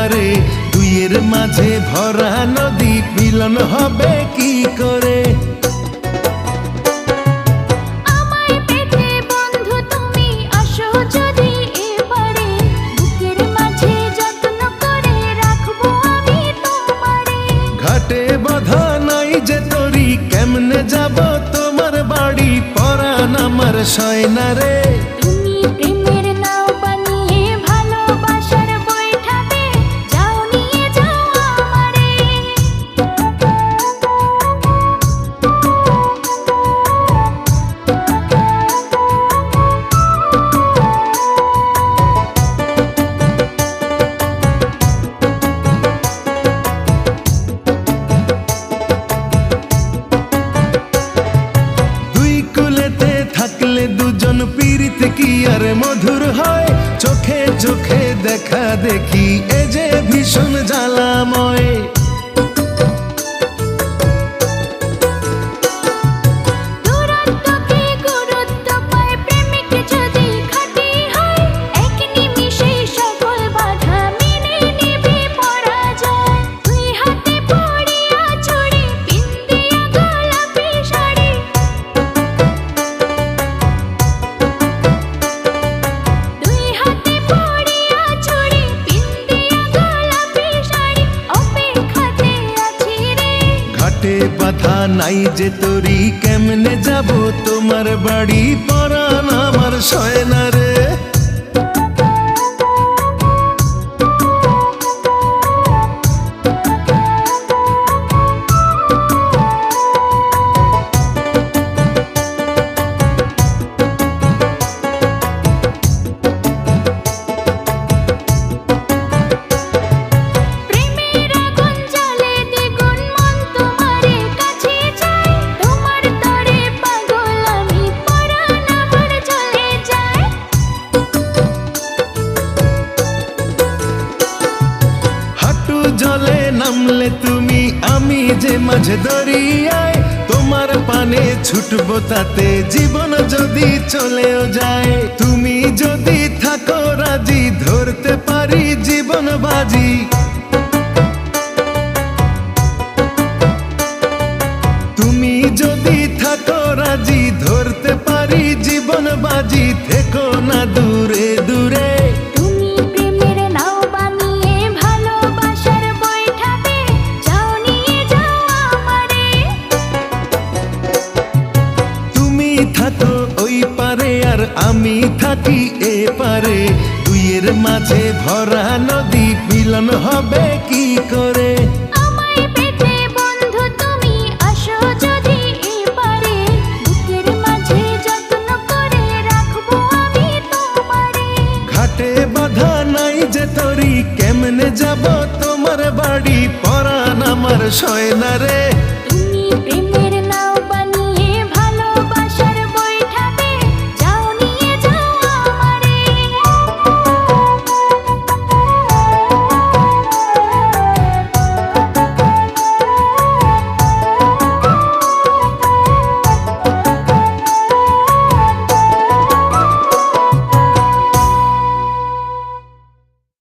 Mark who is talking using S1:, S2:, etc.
S1: পারে দুইয়ের মাঝে ভরা নদী মিলন হবে কি করে? ঘাটে বাঁধা নাই যে তরি কেমনে যাব তোমার বাড়ি পরাণ আমার সয় না রে। থাকলে দুজন পীড়িত কি আর মধুর হয়, চোখে চোখে দেখা দেখি এ যে ভীষণ জ্বালাময়। ঘাটে বাঁধা নাই যে তরি কেমনে যাব তোমার বাড়ি পরাণ আমার সয় না রে। জলে নামলে তুমি আমি যে মাঝে দরিয়ায়, তোমার পানে ছুটবো তাতে জীবন যদি চলেও যায়। তুমি যদি থাকো রাজি ধরতে পারি জীবন বাজি, তুমি যদি থাকো রাজি ধরতে পারি জীবন বাজি, থেকো না দূরে দূরে। থাকো ওই পারে আর আমি থাকি এ পারে, দুইয়ের মাঝে ভরা নদী মিলন হবে কি করে? ঘাটে বাঁধা নাই যে তরি কেমনে যাব তোমার বাড়ি পরাণ আমার সয় না রে।